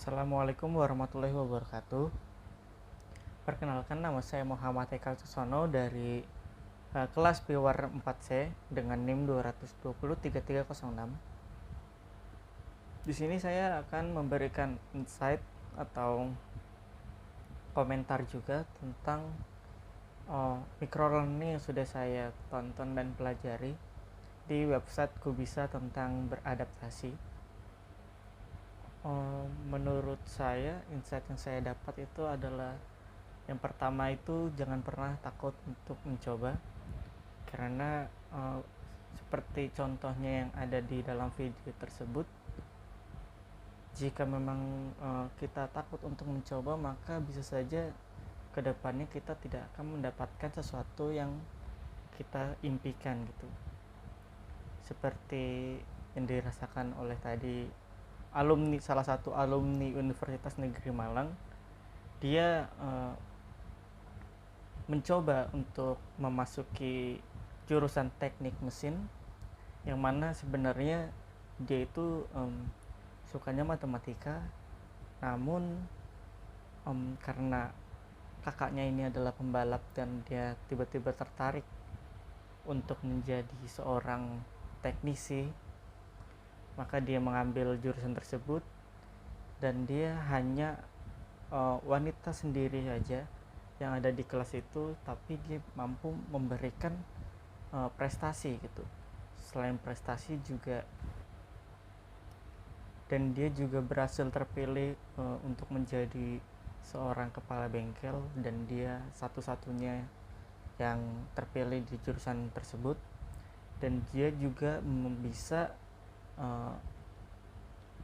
Assalamualaikum warahmatullahi wabarakatuh. Perkenalkan, nama saya Muhammad Eka Susono dari kelas Piwar 4C dengan NIM 2203306. Di sini saya akan memberikan insight atau komentar juga tentang microlearning yang sudah saya tonton dan pelajari di website Kubisa tentang beradaptasi. Menurut saya, insight yang saya dapat itu adalah yang pertama itu jangan pernah takut untuk mencoba, karena seperti contohnya yang ada di dalam video tersebut, jika memang kita takut untuk mencoba, maka bisa saja kedepannya kita tidak akan mendapatkan sesuatu yang kita impikan gitu, seperti yang dirasakan oleh tadi salah satu alumni Universitas Negeri Malang. Dia mencoba untuk memasuki jurusan teknik mesin, yang mana sebenarnya dia itu sukanya matematika, namun karena kakaknya ini adalah pembalap dan dia tiba-tiba tertarik untuk menjadi seorang teknisi, maka dia mengambil jurusan tersebut, dan dia hanya wanita sendiri saja yang ada di kelas itu, tapi dia mampu memberikan prestasi gitu. Selain prestasi juga, dan dia juga berhasil terpilih untuk menjadi seorang kepala bengkel, dan dia satu-satunya yang terpilih di jurusan tersebut, dan dia juga bisa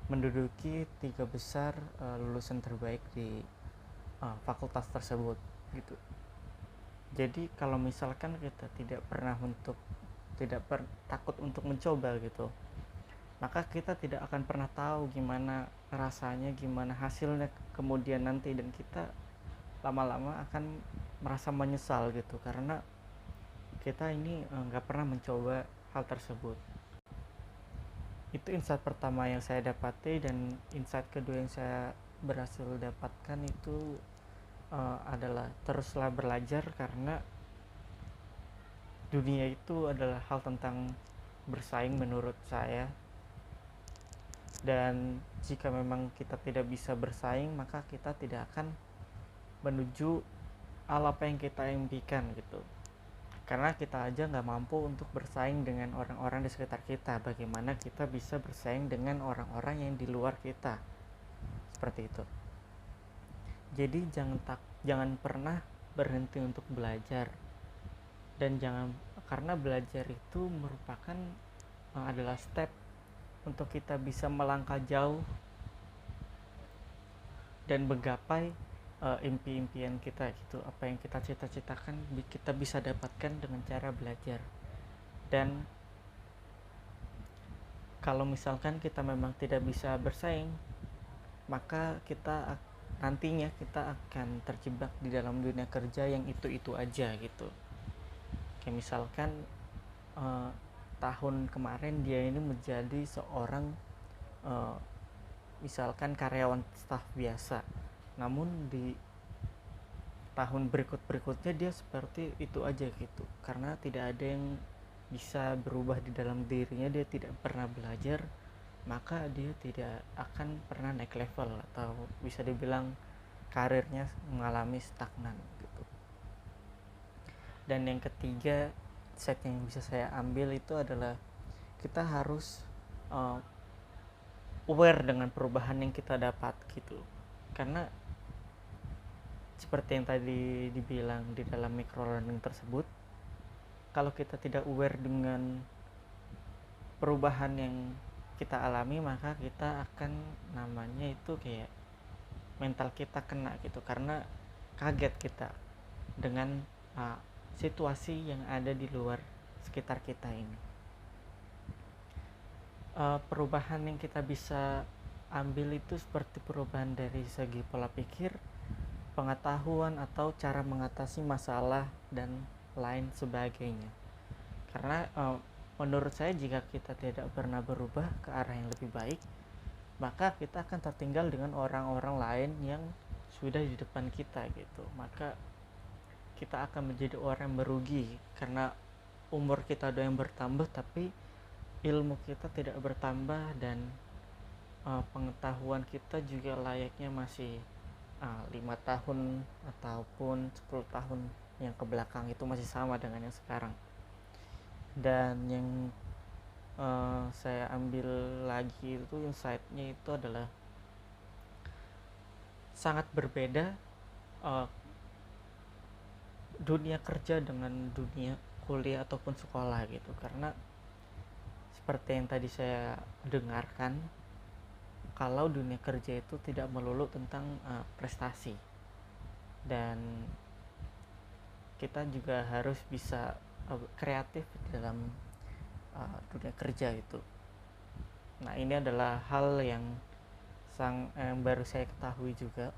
menduduki 3 besar lulusan terbaik di fakultas tersebut gitu. Jadi kalau misalkan kita takut untuk mencoba gitu, maka kita tidak akan pernah tahu gimana rasanya, gimana hasilnya kemudian nanti, dan kita lama-lama akan merasa menyesal gitu, karena kita ini nggak pernah mencoba hal tersebut. Itu insight pertama yang saya dapati, dan insight kedua yang saya berhasil dapatkan itu adalah teruslah belajar, karena dunia itu adalah hal tentang bersaing menurut saya, dan jika memang kita tidak bisa bersaing, maka kita tidak akan menuju apa yang kita impikan gitu, karena kita aja nggak mampu untuk bersaing dengan orang-orang di sekitar kita. Bagaimana kita bisa bersaing dengan orang-orang yang di luar kita, seperti itu. Jadi jangan pernah berhenti untuk belajar, dan karena belajar itu merupakan adalah step untuk kita bisa melangkah jauh dan menggapai impi-impian kita gitu. Apa yang kita cita-citakan kita bisa dapatkan dengan cara belajar. Dan kalau misalkan kita memang tidak bisa bersaing, maka nantinya kita akan terjebak di dalam dunia kerja yang itu-itu aja gitu. Kayak misalkan tahun kemarin dia ini menjadi seorang misalkan karyawan staf biasa, namun di tahun berikutnya dia seperti itu aja gitu, karena tidak ada yang bisa berubah di dalam dirinya. Dia tidak pernah belajar, maka dia tidak akan pernah naik level, atau bisa dibilang karirnya mengalami stagnan gitu. Dan yang ketiga, set yang bisa saya ambil itu adalah kita harus aware dengan perubahan yang kita dapat gitu, karena seperti yang tadi dibilang di dalam microlearning tersebut, kalau kita tidak aware dengan perubahan yang kita alami, maka kita akan namanya itu kayak mental kita kena gitu, karena kaget kita dengan situasi yang ada di luar sekitar kita ini. Perubahan yang kita bisa ambil itu seperti perubahan dari segi pola pikir, pengetahuan, atau cara mengatasi masalah dan lain sebagainya. Karena menurut saya, jika kita tidak pernah berubah ke arah yang lebih baik, maka kita akan tertinggal dengan orang-orang lain yang sudah di depan kita gitu. Maka kita akan menjadi orang yang merugi karena umur kita ada yang bertambah tapi ilmu kita tidak bertambah, dan pengetahuan kita juga layaknya masih 5 tahun ataupun 10 tahun yang ke belakang itu masih sama dengan yang sekarang. Dan yang saya ambil lagi itu insight-nya itu adalah sangat berbeda dunia kerja dengan dunia kuliah ataupun sekolah gitu. Karena seperti yang tadi saya dengarkan, kalau dunia kerja itu tidak melulu tentang prestasi, dan kita juga harus bisa kreatif dalam dunia kerja itu. Nah, ini adalah hal yang baru saya ketahui juga,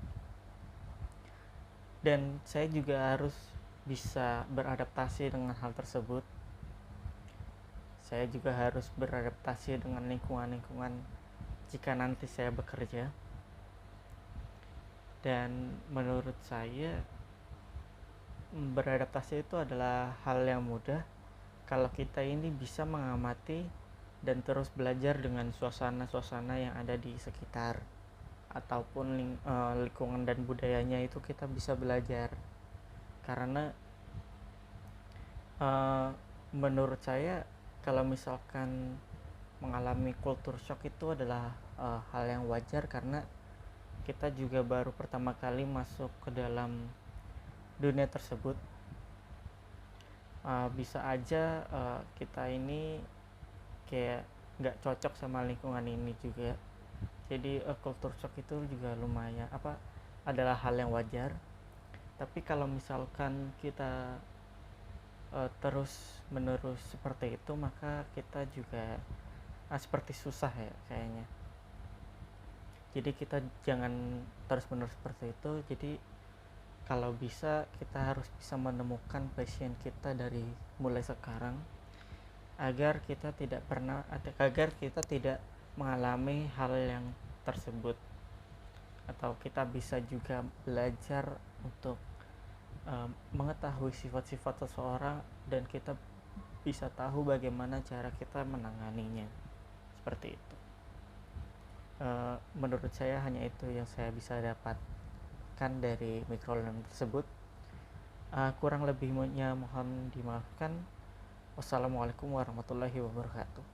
dan saya juga harus bisa beradaptasi dengan hal tersebut. Saya juga harus beradaptasi dengan lingkungan-lingkungan jika nanti saya bekerja. Dan menurut saya beradaptasi itu adalah hal yang mudah kalau kita ini bisa mengamati dan terus belajar dengan suasana-suasana yang ada di sekitar, ataupun lingkungan dan budayanya itu kita bisa belajar. Karena menurut saya kalau misalkan mengalami culture shock itu adalah hal yang wajar, karena kita juga baru pertama kali masuk ke dalam dunia tersebut. Bisa aja kita ini kayak nggak cocok sama lingkungan ini juga. Jadi culture shock itu juga lumayan adalah hal yang wajar. Tapi kalau misalkan kita terus menerus seperti itu, maka kita juga seperti susah ya kayaknya. Jadi kita jangan terus menerus seperti itu. Jadi kalau bisa kita harus bisa menemukan passion kita dari mulai sekarang, agar kita tidak mengalami hal yang tersebut, atau kita bisa juga belajar untuk mengetahui sifat-sifat seseorang, dan kita bisa tahu bagaimana cara kita menanganinya. Seperti itu. Menurut saya hanya itu yang saya bisa dapatkan dari microlearning tersebut. Kurang lebihnya mohon dimaafkan. Wassalamualaikum warahmatullahi wabarakatuh.